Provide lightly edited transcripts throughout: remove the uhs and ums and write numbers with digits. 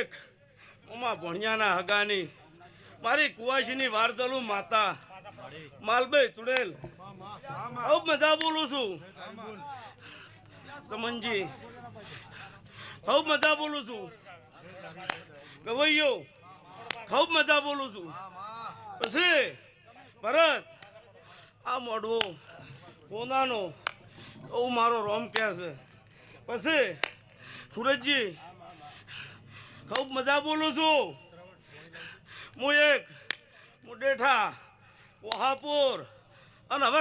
એક ઉમા ભણિયાના હગાની મારી કુવાશીની વારતલુ માતા માલભાઈ ચુડેલ ખૂબ મજા બોલું છું તમનજી ખૂબ મજા બોલું છું ગવૈયો ખૂબ મજા બોલું છું પછી ભરત આ મોઢવો કોનાનો બહુ મારો રોમ કહે છે પછી સુરજજી ખૂબ મજા બોલું છું હું એક મુડેઠા વહાપુર અને હવે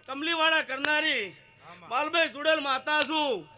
કમલીવાળા કરનારી માલભાઈ ચુડેલ માતા છું